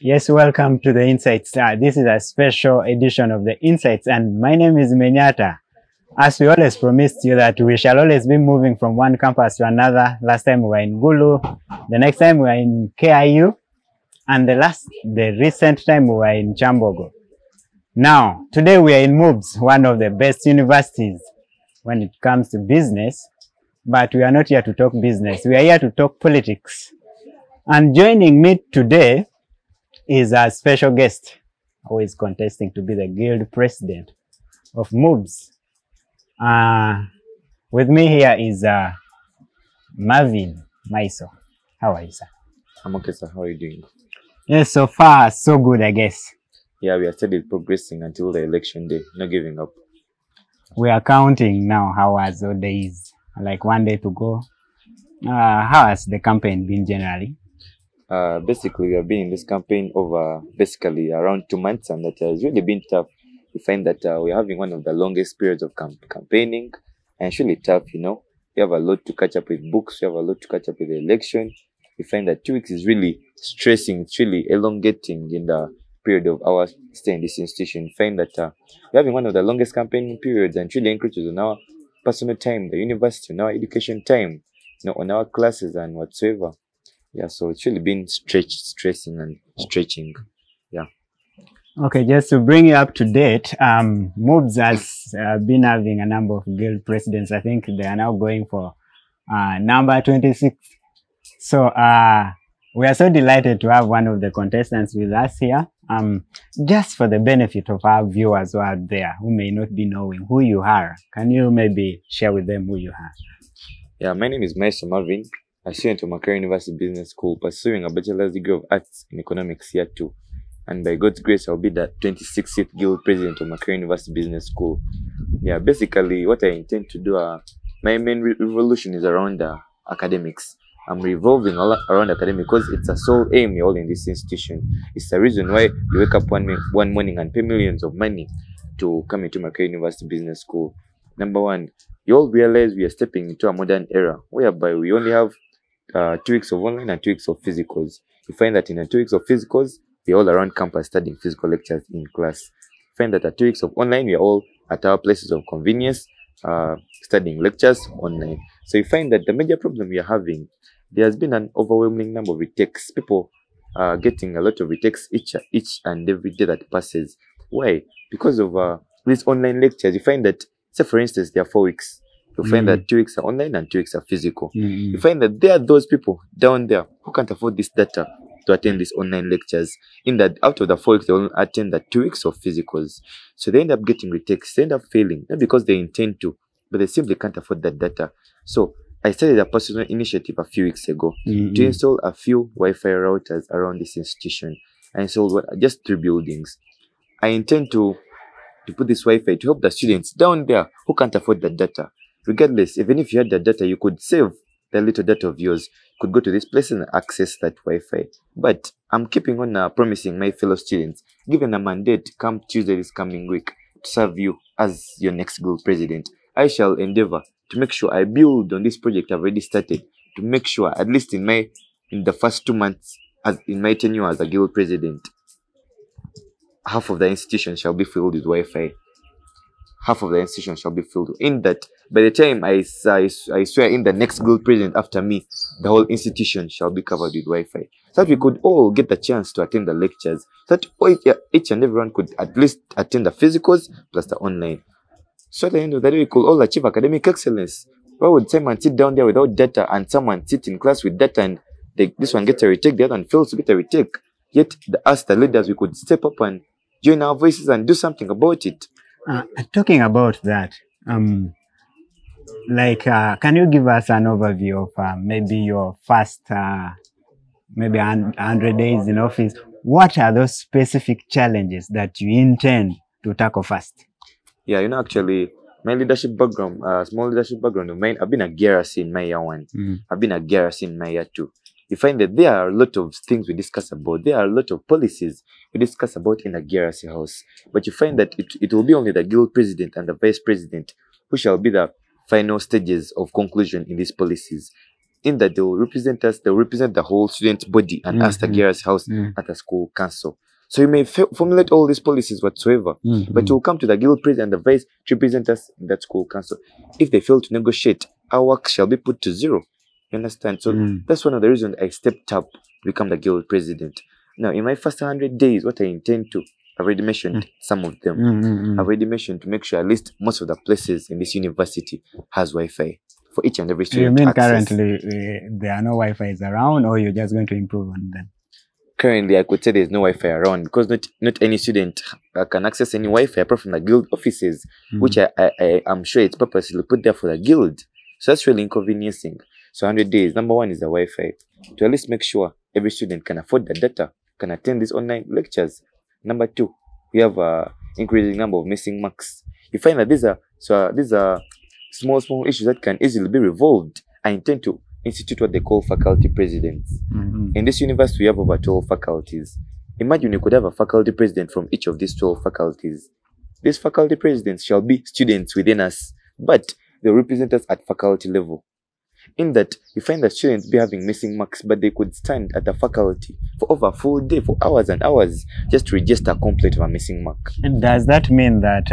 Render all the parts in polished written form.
Yes, welcome to the Insights. This is a special edition of the Insights, and my name is Menyata. As we always promised you that we shall always be moving from one campus to another. Last time we were in Gulu, the next time we were in KIU, and the recent time we were in Chambogo. Now, today we are in MUBs, one of the best universities when it comes to business, but we are not here to talk business. We are here to talk politics. And joining me today is a special guest who is contesting to be the guild president of MUBs. With me here is Marvin Maiso. How are you, sir? I'm okay, sir. How are you doing? Yes, so far, so good, I guess. Yeah, we are steadily progressing until the election day, not giving up. We are counting now hours or days, like 1 day to go. How has the campaign been generally? Basically, we have been in this campaign over basically around 2 months, and that has really been tough. We find that we're having one of the longest periods of campaigning, and it's really tough, you know. We have a lot to catch up with books, we have a lot to catch up with the election. We find that 2 weeks is really stressing, it's really elongating in the period of our stay in this institution. We find that we're having one of the longest campaigning periods, and really encroaches on our personal time, the university, on our education time, you know, on our classes and whatsoever. Yeah, so it's really been stressing and stretching. Yeah. Okay, just to bring you up to date, MUBs has been having a number of guild presidents. I think they are now going for number 26. So we are so delighted to have one of the contestants with us here. Just for the benefit of our viewers who are out there who may not be knowing who you are, can you maybe share with them who you are? Yeah, my name is Marvin. A student of Macquarie University Business School, pursuing a bachelor's degree of arts in economics year 2. And by God's grace, I'll be the 26th guild president of Macquarie University Business School. Yeah, basically what I intend to do, my main revolution is around academics. I'm revolving around academics because it's a sole aim you're all in this institution. It's the reason why you wake up one morning and pay millions of money to come into Macquarie University Business School. Number one, you all realize we are stepping into a modern era whereby we only have 2 weeks of online and 2 weeks of physicals. You find that in the 2 weeks of physicals, we're all around campus studying physical lectures in class. You find that at 2 weeks of online, we're all at our places of convenience, studying lectures online. So you find that the major problem we are having, there has been an overwhelming number of retakes. People are getting a lot of retakes each and every day that passes. Why? Because of these online lectures. You find that, say for instance, there are 4 weeks. You find that 2 weeks are online and 2 weeks are physical. You find that there are those people down there who can't afford this data to attend these online lectures. In that out of the 4 weeks, they only attend the 2 weeks of physicals. So they end up getting retakes. They end up failing, not because they intend to, but they simply can't afford that data. So I started a personal initiative a few weeks ago to install a few Wi-Fi routers around this institution. I installed just 3 buildings. I intend to put this Wi-Fi to help the students down there who can't afford the data. Regardless, even if you had the data, you could save the little data of yours. You could go to this place and access that Wi-Fi. But I'm keeping on promising my fellow students, given a mandate come Tuesday this coming week, to serve you as your next guild president. I shall endeavor to make sure I build on this project I've already started, to make sure at least in the first 2 months, as in my tenure as a guild president, half of the institution shall be filled with Wi-Fi. Half of the institution shall be filled. In that, by the time I swear in the next guild president after me, the whole institution shall be covered with Wi-Fi. So that we could all get the chance to attend the lectures. So that each and everyone could at least attend the physicals plus the online. So at the end of the day, we could all achieve academic excellence. Why would someone sit down there without data and someone sit in class with data and this one gets a retake, the other one fails to get a retake? Yet, us, the leaders, we could step up and join our voices and do something about it. Talking about that, can you give us an overview of maybe your first, maybe 100 days in office? What are those specific challenges that you intend to tackle first? Yeah, you know, actually, my leadership background, small leadership background of mine, I've been a garrison in my year 1. I've been a garrison in my year 2. You find that there are a lot of things we discuss about. There are a lot of policies we discuss about in a garrison house. But you find that it will be only the guild president and the vice president who shall be the final stages of conclusion in these policies. in that they will represent us, they will represent the whole student body and us, the Garrus House, at the school council. So you may formulate all these policies whatsoever, but you will come to the guild president and the vice to represent us in that school council. If they fail to negotiate, our work shall be put to zero. You understand? So that's one of the reasons I stepped up to become the guild president. Now, in my first 100 days, what I intend to, I've already mentioned some of them. I've already mentioned to make sure at least most of the places in this university has Wi-Fi for each and every student. You mean access. currently there are no Wi-Fi's around, or you're just going to improve on them? Currently, I could say there's no Wi-Fi around because not any student can access any Wi-Fi apart from the guild offices, which I'm sure it's purposely put there for the guild. So that's really inconveniencing. So 100 days, number one is the Wi-Fi. To at least make sure every student can afford the data, can attend these online lectures. Number two, we have increasing number of missing marks. You find that these are small issues that can easily be resolved. I intend to institute what they call faculty presidents. In this university, we have over 12 faculties. Imagine you could have a faculty president from each of these 12 faculties. These faculty presidents shall be students within us, but they represent us at faculty level. In that, you find that students be having missing marks, but they could stand at the faculty for over a full day, for hours and hours, just to register a complaint of a missing mark. And does that mean that,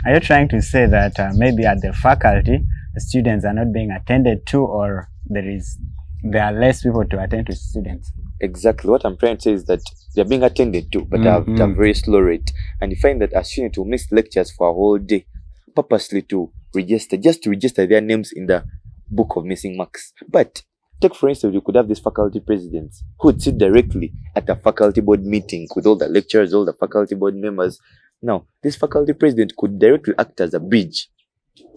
are you trying to say that maybe at the faculty, the students are not being attended to, or there are less people to attend to students? Exactly. What I'm trying to say is that they're being attended to, but at a very slow rate. And you find that a student will miss lectures for a whole day, purposely to register, just to register their names in the book of missing marks. But take for instance, you could have these faculty presidents who would sit directly at the faculty board meeting with all the lecturers, all the faculty board members. Now, this faculty president could directly act as a bridge.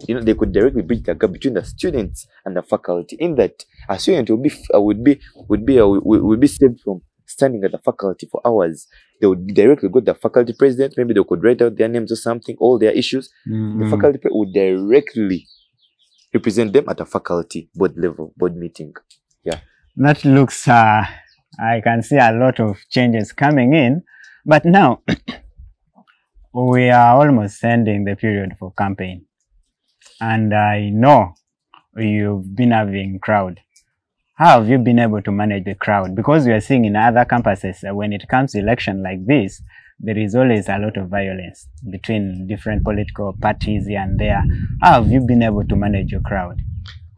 You know, they could directly bridge the gap between the students and the faculty. In that, a student would be saved from standing at the faculty for hours. They would directly go to the faculty president. Maybe they could write out their names or something, all their issues. The faculty president would directly represent them at a faculty board level, board meeting. Yeah. That looks, I can see a lot of changes coming in. But now, we are almost ending the period for campaign. And I know you've been having crowd. How have you been able to manage the crowd? Because we are seeing in other campuses, when it comes to election like this, there is always a lot of violence between different political parties here and there. How have you been able to manage your crowd?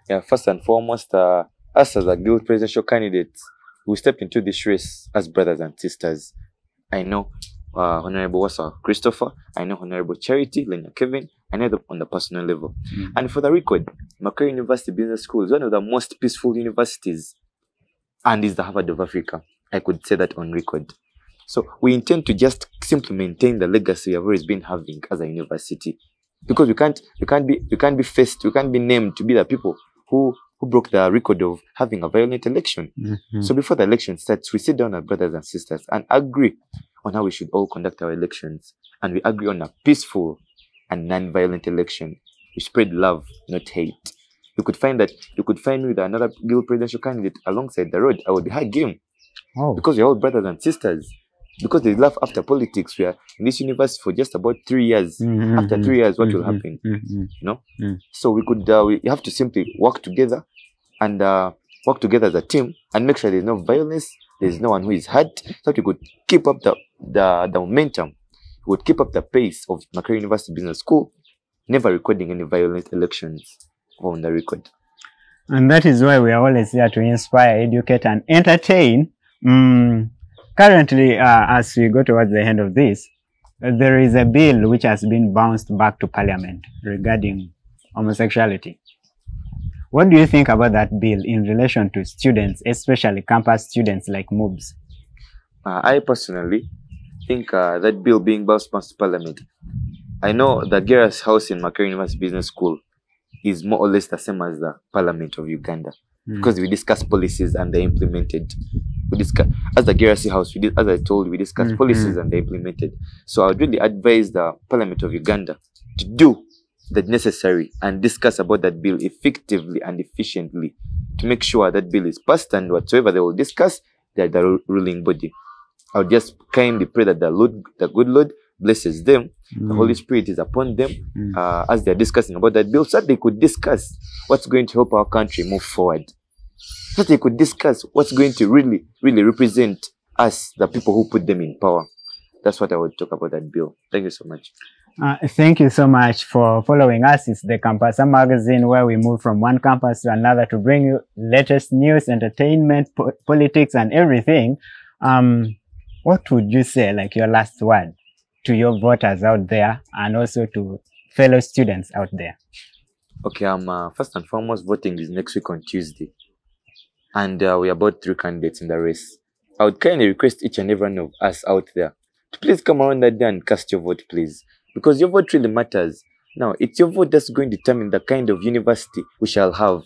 Yeah, first and foremost, us as a guild presidential candidates, we stepped into this race as brothers and sisters. I know Honorable Kwasa Christopher, I know Honorable Charity, Lenya Kevin, I know them on the personal level. And for the record, Macquarie University Business School is one of the most peaceful universities and is the Harvard of Africa. I could say that on record. So we intend to just simply maintain the legacy we have always been having as a university, because we can't be named to be the people who broke the record of having a violent election. So before the election starts, we sit down as brothers and sisters and agree on how we should all conduct our elections, and we agree on a peaceful and non-violent election. We spread love, not hate. You could find me with another guild presidential candidate alongside the road. I would hug him. Because we're all brothers and sisters. Because they laugh after politics. We are in this university for just about 3 years. After 3 years, what will happen? You know? So we have to simply work together and work together as a team and make sure there's no violence, there's no one who is hurt, so that we could keep up the momentum. We would keep up the pace of Macquarie University Business School, never recording any violent elections on the record. And that is why we are always here to inspire, educate, and entertain. Currently, as we go towards the end of this, there is a bill which has been bounced back to Parliament regarding homosexuality. What do you think about that bill in relation to students, especially campus students like MUBs? I personally think that bill being bounced back to Parliament, I know the Garrus House in Macquarie University Business School is more or less the same as the Parliament of Uganda, because we discuss policies and they're implemented. We discuss, as the Garrus House, as I told you, we discuss policies and they're implemented. So I would really advise the Parliament of Uganda to do the necessary and discuss about that bill effectively and efficiently to make sure that bill is passed, and whatsoever they will discuss, they are the ruling body. I would just kindly pray that the good Lord blesses them, the Holy Spirit is upon them as they're discussing about that bill, so that they could discuss what's going to help our country move forward. so they could discuss what's going to really, really represent us, the people who put them in power. That's what I would talk about that bill. Thank you so much. Thank you so much for following us. It's the Kwasa magazine, where we move from one campus to another to bring you latest news, entertainment, politics, and everything. What would you say, like your last word to your voters out there and also to fellow students out there? Okay, first and foremost, voting is next week on Tuesday. And we're about 3 candidates in the race. I would kindly request each and every one of us out there to please come around that day and cast your vote, please. Because your vote really matters. Now, it's your vote that's going to determine the kind of university we shall have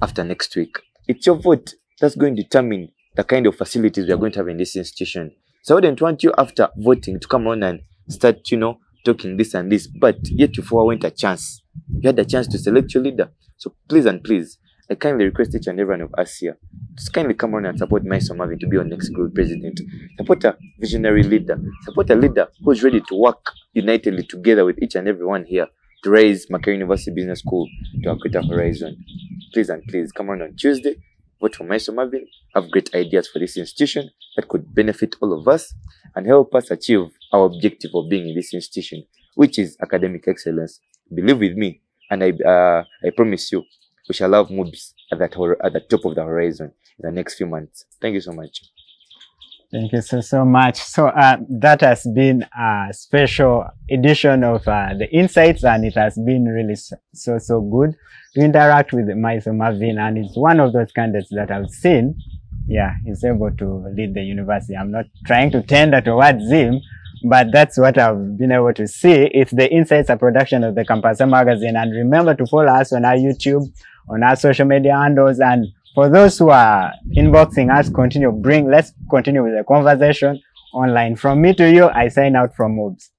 after next week. It's your vote that's going to determine the kind of facilities we are going to have in this institution. So I wouldn't want you, after voting, to come around and start, talking this and this, but yet you forwent a chance. You had a chance to select your leader. So please and please, I kindly request each and every one of us here, just kindly come on and support Marvin to be our next group president. Support a visionary leader. Support a leader who's ready to work unitedly together with each and every one here to raise Makerere University Business School to a greater horizon. Please and please, come on Tuesday, vote for Marvin, have great ideas for this institution that could benefit all of us and help us achieve our objective of being in this institution, which is academic excellence. Believe with me, and I promise you, we shall have MUBs at the top of the horizon in the next few months. Thank you so much. Thank you so much. So that has been a special edition of the Insights, and it has been really so good to interact with Marvin, and it's one of those candidates that I've seen, he's able to lead the university. I'm not trying to tender towards him, but that's what I've been able to see. It's the Insights, a production of the Kwasa magazine, and remember to follow us on our YouTube, on our social media handles, and for those who are inboxing us, let's continue with the conversation online. From me to you, I sign out from MUBs.